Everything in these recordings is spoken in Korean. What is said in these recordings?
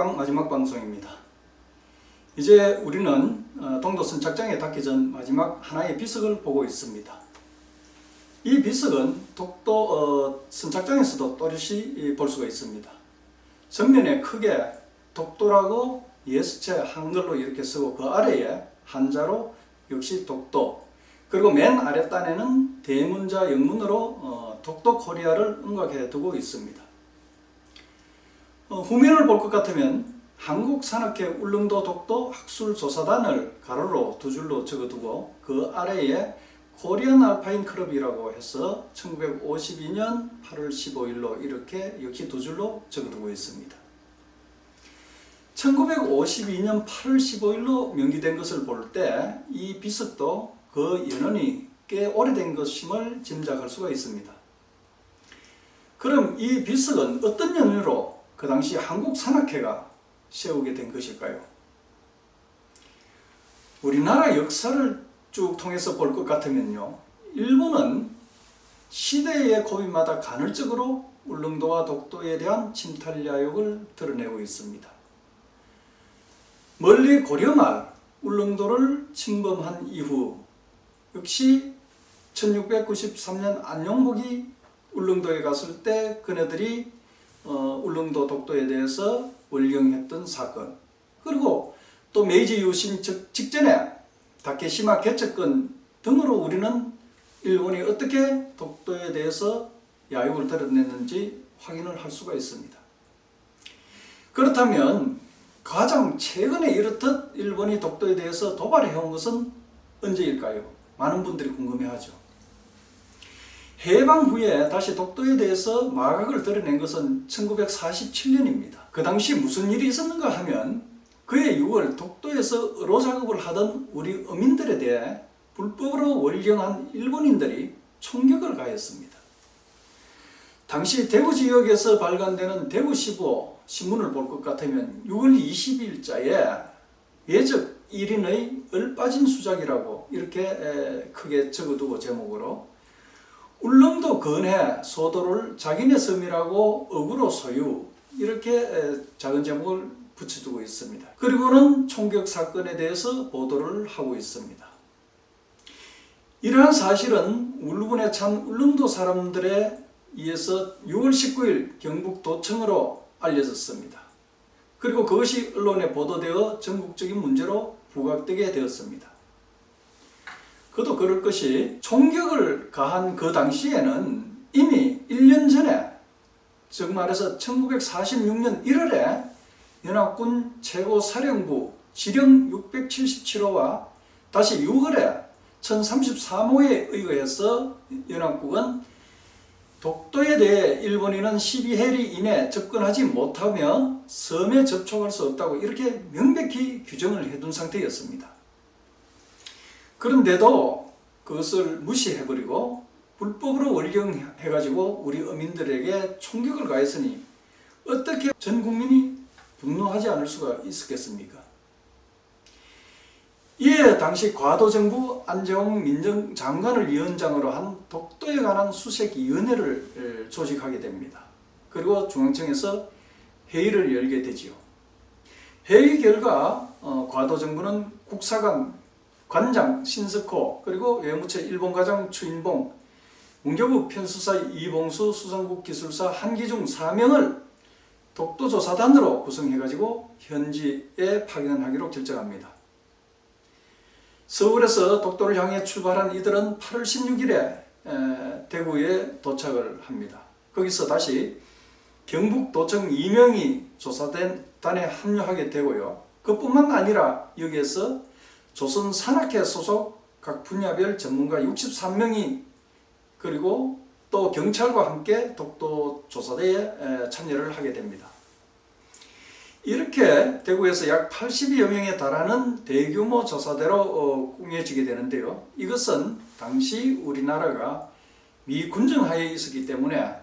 국방 마지막 방송입니다. 이제 우리는 동도 선착장에 닿기 전 마지막 하나의 비석을 보고 있습니다. 이 비석은 독도 선착장에서도 또렷이 볼 수가 있습니다. 정면에 크게 독도라고 예수체 한글로 이렇게 쓰고 그 아래에 한자로 역시 독도, 그리고 맨 아랫단에는 대문자 영문으로 독도 코리아를 응각해 두고 있습니다. 후면을 볼 것 같으면 한국산악회 울릉도 독도 학술조사단을 가로로 두 줄로 적어두고 그 아래에 코리안 알파인 클럽이라고 해서 1952년 8월 15일로 이렇게 역시 두 줄로 적어두고 있습니다. 1952년 8월 15일로 명기된 것을 볼 때 이 비석도 그 연원이 꽤 오래된 것임을 짐작할 수가 있습니다. 그럼 이 비석은 어떤 연유로 그 당시 한국산악회가 세우게 된 것일까요? 우리나라 역사를 쭉 통해서 볼 것 같으면요, 일본은 시대의 고비마다 간헐적으로 울릉도와 독도에 대한 침탈 야욕을 드러내고 있습니다. 멀리 고려말 울릉도를 침범한 이후 역시 1693년 안용복이 울릉도에 갔을 때 그네들이 울릉도 독도에 대해서 월경했던 사건, 그리고 또 메이지 유신 직전에 다케시마 개척권 등으로 우리는 일본이 어떻게 독도에 대해서 야욕을 드러냈는지 확인을 할 수가 있습니다. 그렇다면 가장 최근에 이렇듯 일본이 독도에 대해서 도발해온 것은 언제일까요? 많은 분들이 궁금해하죠. 해방 후에 다시 독도에 대해서 마각을 드러낸 것은 1947년입니다. 그 당시 무슨 일이 있었는가 하면 그해 6월 독도에서 어로 작업을 하던 우리 어민들에 대해 불법으로 월경한 일본인들이 총격을 가했습니다. 당시 대구 지역에서 발간되는 대구시보 신문을 볼 것 같으면 6월 20일자에 예적 1인의 얼빠진 수작이라고 이렇게 크게 적어두고 제목으로 울릉도 근해 소도를 자기네 섬이라고 억으로 소유, 이렇게 작은 제목을 붙여두고 있습니다. 그리고는 총격 사건에 대해서 보도를 하고 있습니다. 이러한 사실은 울분에 찬 울릉도 사람들에 의해서 6월 19일 경북도청으로 알려졌습니다. 그리고 그것이 언론에 보도되어 전국적인 문제로 부각되게 되었습니다. 그도 그럴 것이 총격을 가한 그 당시에는 이미 1년 전에, 즉 말해서 1946년 1월에 연합군 최고사령부 지령 677호와 다시 6월에 1033호에 의거해서 연합국은 독도에 대해 일본인은 12해리 이내 접근하지 못하며 섬에 접촉할 수 없다고 이렇게 명백히 규정을 해둔 상태였습니다. 그런데도 그것을 무시해버리고 불법으로 월경해가지고 우리 어민들에게 총격을 가했으니 어떻게 전 국민이 분노하지 않을 수가 있었겠습니까? 이에 당시 과도정부 안재홍 민정장관을 위원장으로 한 독도에 관한 수색위원회를 조직하게 됩니다. 그리고 중앙청에서 회의를 열게 되지요. 회의 결과 과도정부는 국사관 관장 신석호, 그리고 외무처 일본과장 추인봉, 문교부 편수사 이봉수, 수성국 기술사 한기중 4명을 독도조사단으로 구성해가지고 현지에 파견하기로 결정합니다. 서울에서 독도를 향해 출발한 이들은 8월 16일에 대구에 도착을 합니다. 거기서 다시 경북도청 2명이 조사단에 합류하게 되고요. 그뿐만 아니라 여기에서 조선산악회 소속 각 분야별 전문가 63명이 그리고 또 경찰과 함께 독도 조사대에 참여를 하게 됩니다. 이렇게 대구에서 약 80여 명에 달하는 대규모 조사대로 꾸며지게 되는데요. 이것은 당시 우리나라가 미 군정하에 있었기 때문에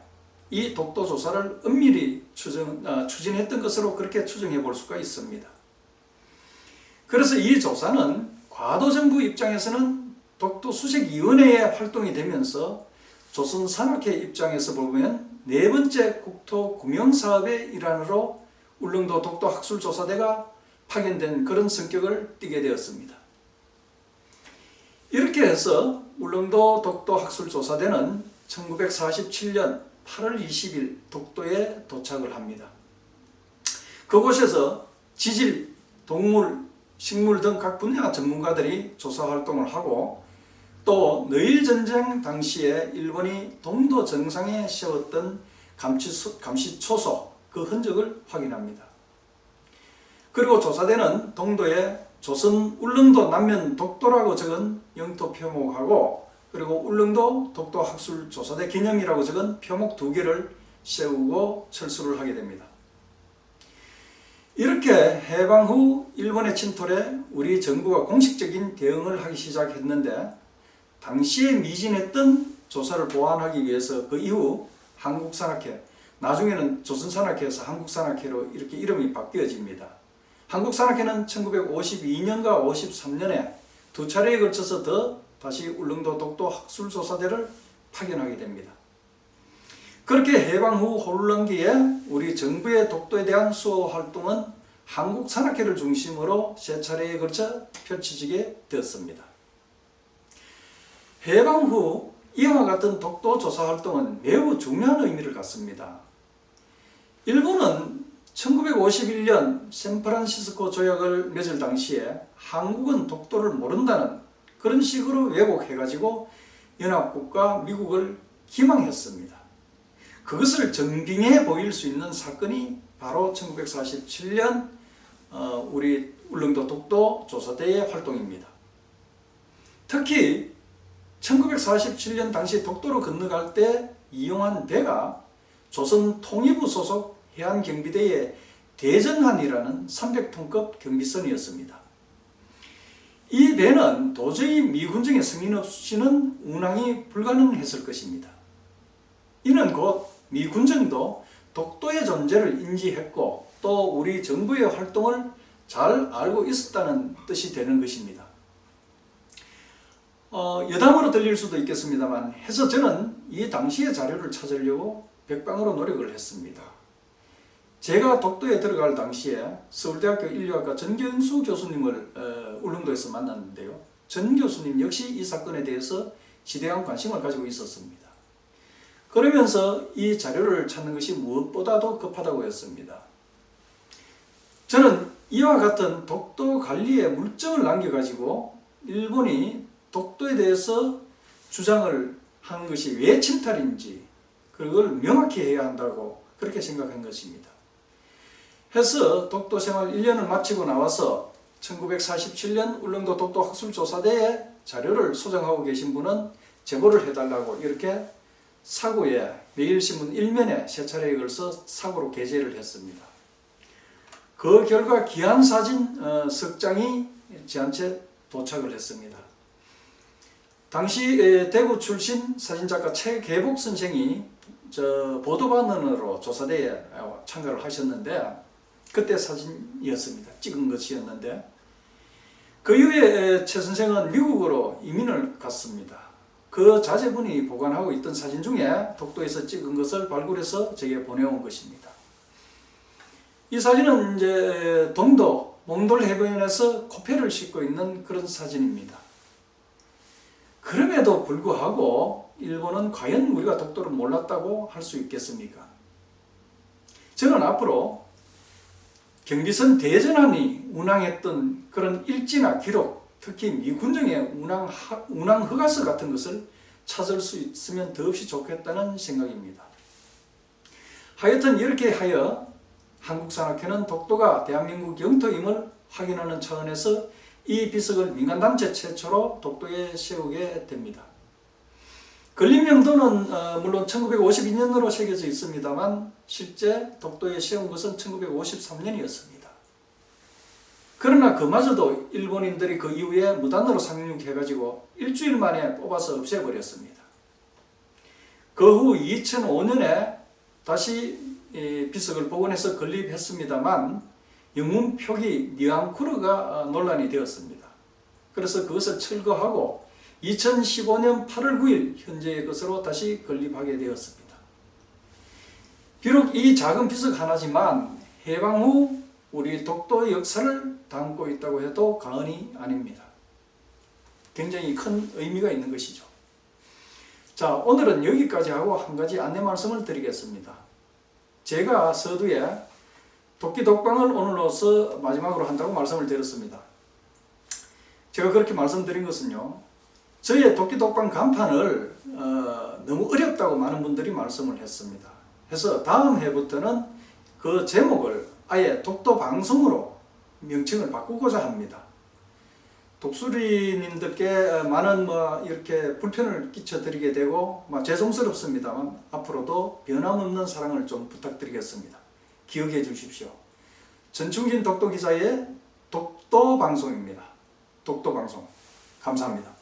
이 독도 조사를 엄밀히 추진했던 것으로 그렇게 추정해 볼 수가 있습니다. 그래서 이 조사는 과도정부 입장에서는 독도 수색위원회의 활동이 되면서 조선산악회 입장에서 보면 네 번째 국토 구명사업의 일환으로 울릉도 독도 학술조사대가 파견된 그런 성격을 띠게 되었습니다. 이렇게 해서 울릉도 독도 학술조사대는 1947년 8월 20일 독도에 도착을 합니다. 그곳에서 지질, 동물, 식물 등 각 분야 전문가들이 조사 활동을 하고 또 너일전쟁 당시에 일본이 동도 정상에 세웠던 감시초소 그 흔적을 확인합니다. 그리고 조사대는 동도에 조선 울릉도 남면 독도라고 적은 영토 표목하고 그리고 울릉도 독도 학술조사대 기념이라고 적은 표목 2개를 세우고 철수를 하게 됩니다. 이렇게 해방 후 일본의 침투에 우리 정부가 공식적인 대응을 하기 시작했는데 당시에 미진했던 조사를 보완하기 위해서 그 이후 한국산악회, 나중에는 조선산악회에서 한국산악회로 이렇게 이름이 바뀌어집니다. 한국산악회는 1952년과 53년에 2차례에 걸쳐서 다시 울릉도 독도 학술조사대를 파견하게 됩니다. 그렇게 해방 후 혼란기에 우리 정부의 독도에 대한 수호 활동은 한국산악회를 중심으로 3차례에 걸쳐 펼쳐지게 되었습니다. 해방 후 이와 같은 독도 조사 활동은 매우 중요한 의미를 갖습니다. 일본은 1951년 샌프란시스코 조약을 맺을 당시에 한국은 독도를 모른다는 그런 식으로 왜곡해가지고 연합국가 미국을 기망했습니다. 그것을 정빙해 보일 수 있는 사건이 바로 1947년 우리 울릉도 독도 조사대의 활동입니다. 특히 1947년 당시 독도로 건너갈 때 이용한 배가 조선 통일부 소속 해안경비대의 대전한이라는 300톤급 경비선이었습니다. 이 배는 도저히 미군정의 승인 없이는 운항이 불가능했을 것입니다. 이는 곧 미군정도 독도의 존재를 인지했고 또 우리 정부의 활동을 잘 알고 있었다는 뜻이 되는 것입니다. 여담으로 들릴 수도 있겠습니다만 해서 저는 이 당시의 자료를 찾으려고 백방으로 노력을 했습니다. 제가 독도에 들어갈 당시에 서울대학교 인류학과 전경수 교수님을 울릉도에서 만났는데요. 전 교수님 역시 이 사건에 대해서 지대한 관심을 가지고 있었습니다. 그러면서 이 자료를 찾는 것이 무엇보다도 급하다고 했습니다. 저는 이와 같은 독도 관리의 물증을 남겨가지고 일본이 독도에 대해서 주장을 한 것이 왜 침탈인지 그걸 명확히 해야 한다고 그렇게 생각한 것입니다. 해서 독도 생활 1년을 마치고 나와서 1947년 울릉도 독도 학술조사대에 자료를 소장하고 계신 분은 제보를 해달라고 이렇게 사고에 매일신문 1면에 3차례에 걸쳐 사고로 게재를 했습니다. 그 결과 기한사진 석 장이 저한테 도착을 했습니다. 당시 대구 출신 사진작가 최계복 선생이 보도반원으로 조사대에 참가를 하셨는데 그때 사진이었습니다. 찍은 것이었는데 그 이후에 최 선생은 미국으로 이민을 갔습니다. 그 자제분이 보관하고 있던 사진 중에 독도에서 찍은 것을 발굴해서 제게 보내온 것입니다. 이 사진은 이제 동도 몽돌 해변에서 코페를 싣고 있는 그런 사진입니다. 그럼에도 불구하고 일본은 과연 우리가 독도를 몰랐다고 할 수 있겠습니까? 저는 앞으로 경비선 대전함이 운항했던 그런 일지나 기록, 특히 미군정의 운항 허가서 같은 것을 찾을 수 있으면 더없이 좋겠다는 생각입니다. 하여튼 이렇게 하여 한국산악회는 독도가 대한민국 영토임을 확인하는 차원에서 이 비석을 민간단체 최초로 독도에 세우게 됩니다. 건립명도는 물론 1952년으로 새겨져 있습니다만 실제 독도에 세운 것은 1953년이었습니다. 그러나 그마저도 일본인들이 그 이후에 무단으로 상륙해가지고 일주일 만에 뽑아서 없애버렸습니다. 그 후 2005년에 다시 비석을 복원해서 건립했습니다만 영문 표기 니앙쿠르가 논란이 되었습니다. 그래서 그것을 철거하고 2015년 8월 9일 현재의 것으로 다시 건립하게 되었습니다. 비록 이 작은 비석 하나지만 해방 후 우리 독도의 역사를 담고 있다고 해도 과언이 아닙니다. 굉장히 큰 의미가 있는 것이죠. 자, 오늘은 여기까지 하고 한 가지 안내 말씀을 드리겠습니다. 제가 서두에 도끼 독방을 오늘로서 마지막으로 한다고 말씀을 드렸습니다. 제가 그렇게 말씀드린 것은요, 저의 도끼 독방 간판을 너무 어렵다고 많은 분들이 말씀을 했습니다. 그래서 다음 해부터는 그 제목을 아예 독도 방송으로 명칭을 바꾸고자 합니다. 독수리님들께 많은 이렇게 불편을 끼쳐드리게 되고 죄송스럽습니다만 앞으로도 변함없는 사랑을 좀 부탁드리겠습니다. 기억해 주십시오. 전충진 독도기자의 독도방송입니다. 독도방송 감사합니다.